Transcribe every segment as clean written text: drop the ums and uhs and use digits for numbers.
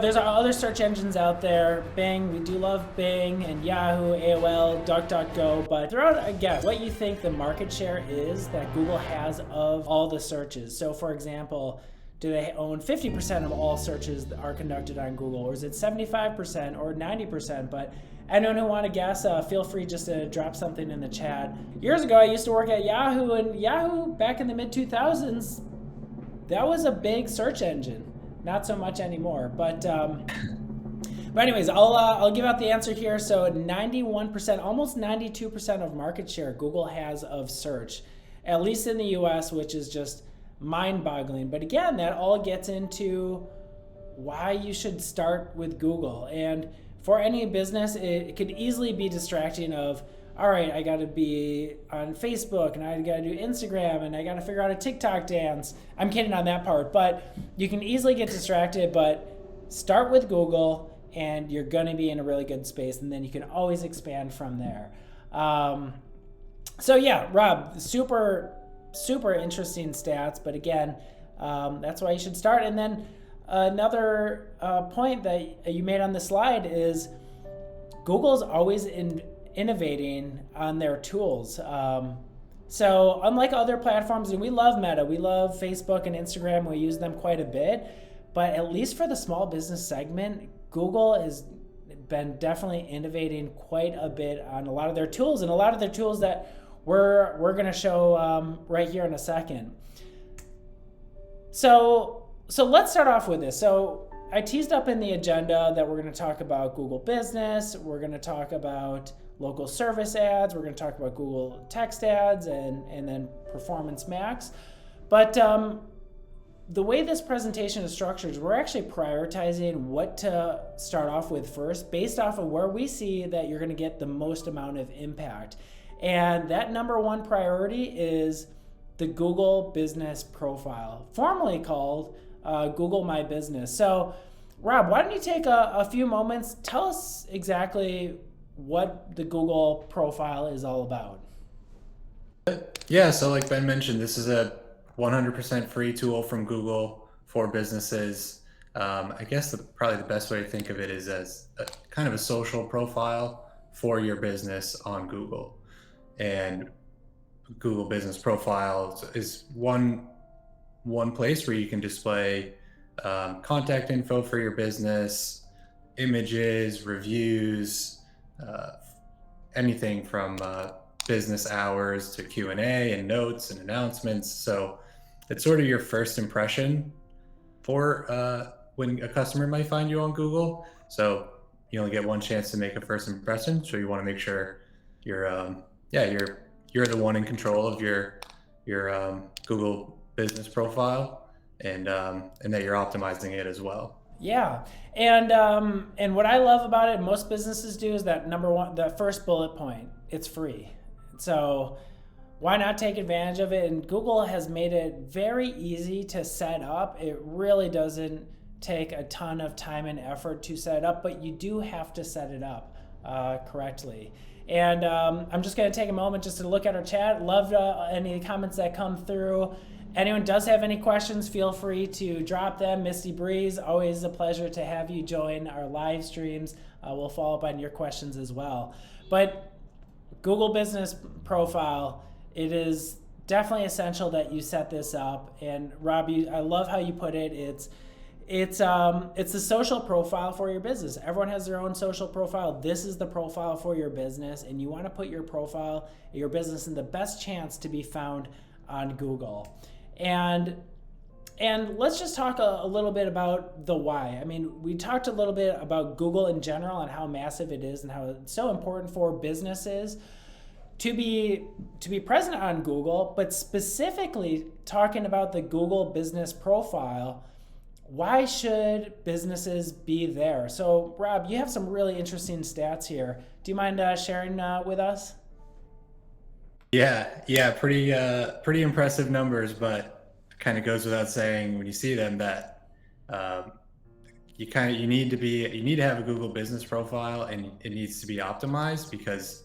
There's other search engines out there. Bing, we do love Bing, and Yahoo, AOL, DuckDuckGo. But throw out again what you think the market share is that Google has of all the searches. So, for example, do they own 50% of all searches that are conducted on Google, or is it 75% or 90%? But anyone who want to guess, feel free just to drop something in the chat. Years ago, I used to work at Yahoo, and Yahoo back in the mid 2000s, that was a big search engine. Not so much anymore, but anyways, I'll give out the answer here. So 91%, almost 92% of market share Google has of search, at least in the US, which is just mind-boggling. But again, that all gets into why you should start with Google. And for any business, it could easily be distracting of, all right, I got to be on Facebook and I got to do Instagram and I got to figure out a TikTok dance. I'm kidding on that part, but you can easily get distracted, but start with Google and you're going to be in a really good space, and then you can always expand from there. So yeah, Rob, super interesting stats, but again, that's why you should start. And then another point that you made on the slide is Google's always innovating on their tools. So unlike other platforms, and we love Meta, we love Facebook and Instagram, we use them quite a bit, but at least for the small business segment, Google has been definitely innovating quite a bit on a lot of their tools, and a lot of their tools that we're going to show right here in a second. So let's start off with this. So I teased up in the agenda that we're going to talk about Google Business, we're going to talk about local service ads, we're going to talk about Google text ads, and then Performance Max. But the way this presentation is structured, we're actually prioritizing what to start off with first based off of where we see that you're going to get the most amount of impact. And that number one priority is the Google Business Profile, formerly called Google My Business. So Rob, why don't you take a few moments, tell us exactly what the Google Profile is all about. Yeah, so like Ben mentioned, this is a 100% free tool from Google for businesses. I guess probably the best way to think of it is as a kind of a social profile for your business on Google. And Google Business Profile is one place where you can display contact info for your business, images, reviews, anything from business hours to Q&A and notes and announcements. So it's sort of your first impression for when a customer might find you on Google. So you only get one chance to make a first impression. So you want to make sure you're the one in control of your Google Business Profile, and that you're optimizing it as well. Yeah, and what I love about it, most businesses do, is that number one, the first bullet point, it's free. So why not take advantage of it? And Google has made it very easy to set up. It really doesn't take a ton of time and effort to set it up, but you do have to set it up correctly. And I'm just going to take a moment just to look at our chat. Love any comments that come through. Anyone does have any questions, feel free to drop them. Misty Breeze, always a pleasure to have you join our live streams. We'll follow up on your questions as well. But Google Business Profile, it is definitely essential that you set this up. And Rob, I love how you put it. It's the social profile for your business. Everyone has their own social profile. This is the profile for your business, and you want to put your profile, your business, in the best chance to be found on Google. And let's just talk a little bit about the why. I mean, we talked a little bit about Google in general and how massive it is and how it's so important for businesses to be present on Google, but specifically talking about the Google Business Profile, why should businesses be there? So Rob, you have some really interesting stats here. Do you mind sharing with us? Yeah, pretty impressive numbers, but kind of goes without saying when you see them that you need to have a Google Business Profile, and it needs to be optimized, because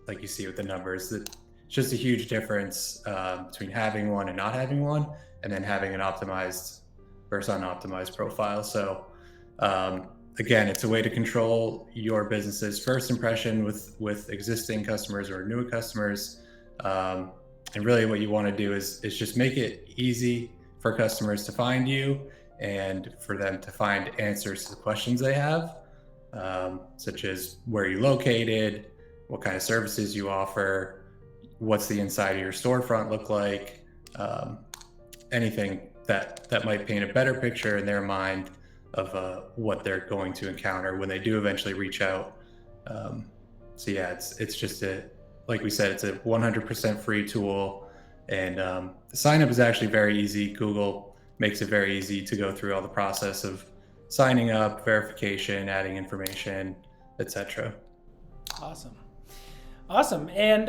like you see with the numbers, it's just a huge difference between having one and not having one, and then having an optimized versus unoptimized profile. So Again, it's a way to control your business's first impression with existing customers or new customers. And really what you want to do is just make it easy for customers to find you and for them to find answers to the questions they have, such as where you're located, what kind of services you offer, what's the inside of your storefront look like, anything that might paint a better picture in their mind of what they're going to encounter when they do eventually reach out. So yeah, it's just like we said, it's a 100% free tool, and the sign up is actually very easy. Google makes it very easy to go through all the process of signing up, verification, adding information, etc. Awesome. Awesome. And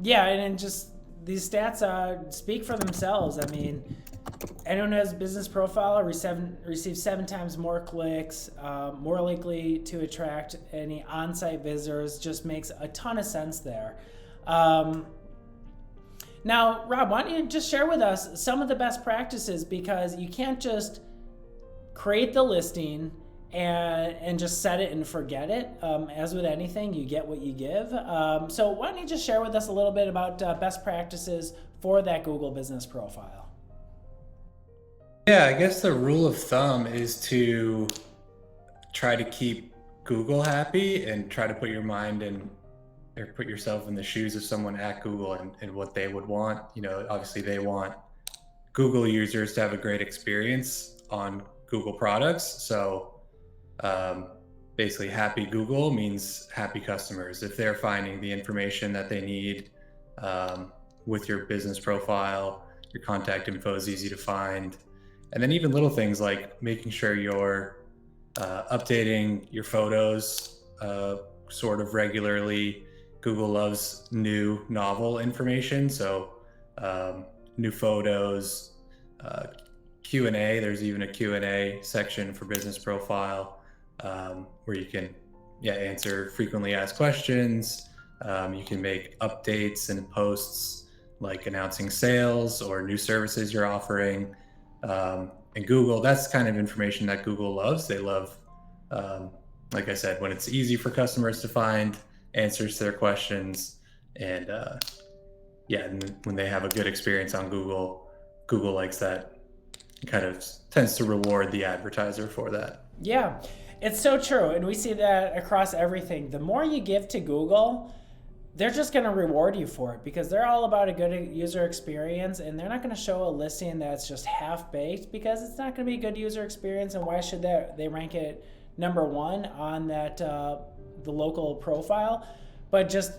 yeah, and just these stats speak for themselves. I mean, anyone who has a business profile receives 7 times more clicks, more likely to attract any on-site visitors. Just makes a ton of sense there. Now, Rob, why don't you just share with us some of the best practices, because you can't just create the listing and just set it and forget it. As with anything, you get what you give. So why don't you just share with us a little bit about best practices for that Google business profile? Yeah, I guess the rule of thumb is to try to keep Google happy and try to put your mind in, or put yourself in the shoes of someone at Google and what they would want. You know, obviously they want Google users to have a great experience on Google products. So basically happy Google means happy customers. If they're finding the information that they need with your business profile, your contact info is easy to find. And then even little things like making sure you're updating your photos sort of regularly. Google loves new, novel information. So new photos, Q&A. There's even a Q&A section for business profile where you can answer frequently asked questions. You can make updates and posts like announcing sales or new services you're offering. And Google, that's kind of information that Google loves. They love, like I said, when it's easy for customers to find answers to their questions, and and when they have a good experience on Google, Google likes that, kind of tends to reward the advertiser for that. Yeah, it's so true. And we see that across everything. The more you give to Google, they're just going to reward you for it, because they're all about a good user experience, and they're not going to show a listing that's just half-baked, because it's not going to be a good user experience. And why should they rank it number 1 on that the local profile? But just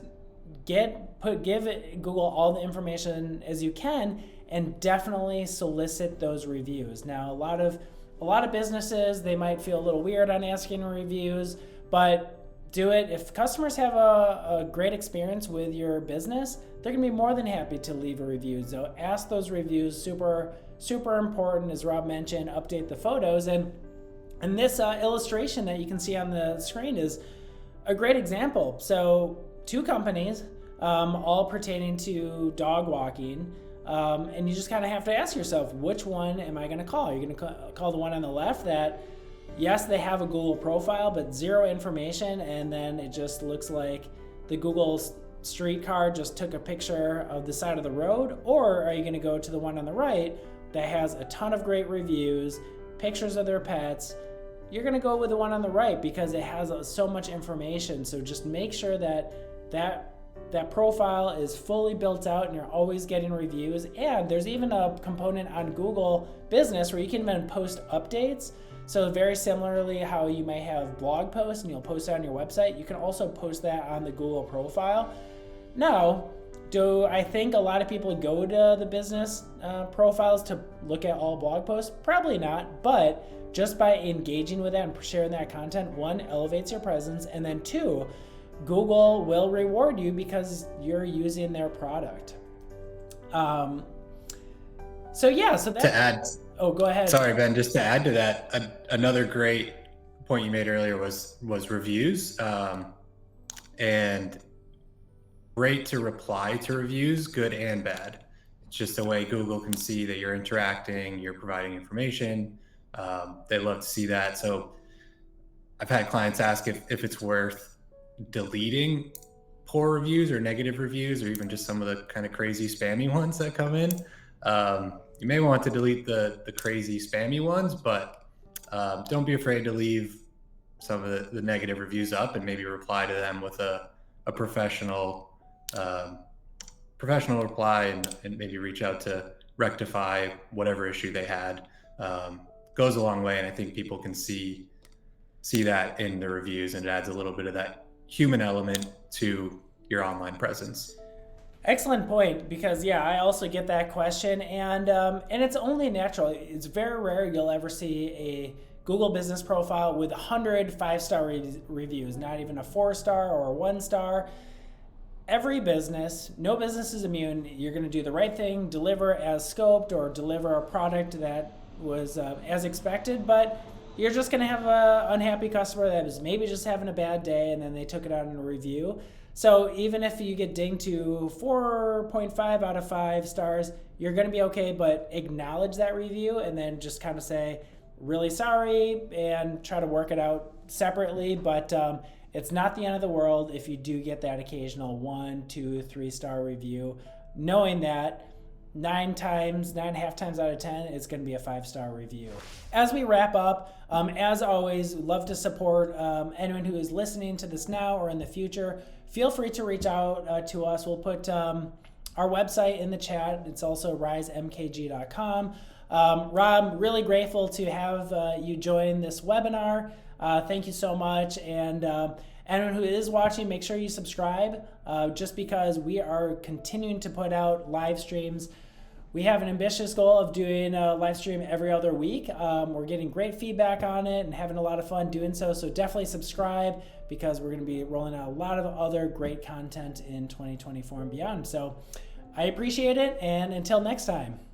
give Google all the information as you can, and definitely solicit those reviews. Now, a lot of businesses, they might feel a little weird on asking reviews, but do it. If customers have a great experience with your business, they're gonna be more than happy to leave a review. So ask those reviews. Super, super important, as Rob mentioned. Update the photos, and this illustration that you can see on the screen is a great example. So 2 companies, all pertaining to dog walking, and you just kind of have to ask yourself, which one am I gonna call? You're gonna call the one on the left that, yes, they have a Google profile, but 0 information, and then it just looks like the Google street car just took a picture of the side of the road? Or are you gonna go to the one on the right that has a ton of great reviews, pictures of their pets? You're gonna go with the one on the right because it has so much information. So just make sure that profile is fully built out and you're always getting reviews. And there's even a component on Google Business where you can even post updates. So very similarly how you may have blog posts and you'll post it on your website, you can also post that on the Google profile. Now, do I think a lot of people go to the business profiles to look at all blog posts? Probably not, but just by engaging with that and sharing that content, 1, elevates your presence, and then 2, Google will reward you because you're using their product. So that to add. Oh, go ahead. Sorry, Ben. Just to add to that, another great point you made earlier was reviews, and great to reply to reviews, good and bad. It's just a way Google can see that you're interacting, you're providing information, They love to see that. So I've had clients ask if it's worth deleting poor reviews or negative reviews, or even just some of the kind of crazy spammy ones that come in. You may want to delete the crazy spammy ones, but don't be afraid to leave some of the negative reviews up and maybe reply to them with a um, professional reply, and maybe reach out to rectify whatever issue they had. Goes a long way, and I think people can see that in the reviews, and it adds a little bit of that human element to your online presence. Excellent point, because yeah, I also get that question, and it's only natural. It's very rare you'll ever see a Google business profile with 100 5-star reviews, not even a 4-star or a 1-star. Every business, no business is immune. You're going to do the right thing, deliver as scoped, or deliver a product that was as expected, but you're just going to have an unhappy customer that was maybe just having a bad day, and then they took it out in a review. So even if you get dinged to 4.5 out of 5 stars, you're going to be okay, but acknowledge that review and then just kind of say, really sorry, and try to work it out separately. But it's not the end of the world if you do get that occasional 1, 2, 3-star review, knowing that 9.5 times out of 10, it's going to be a 5-star review. As we wrap up, as always, we'd love to support anyone who is listening to this now or in the future. Feel free to reach out to us. We'll put our website in the chat. It's also risemkg.com. Rob, really grateful to have you join this webinar. Thank you so much. And anyone who is watching, make sure you subscribe, just because we are continuing to put out live streams. We have an ambitious goal of doing a live stream every other week. We're getting great feedback on it and having a lot of fun doing so. So definitely subscribe, because we're going to be rolling out a lot of other great content in 2024 and beyond. So I appreciate it. And until next time.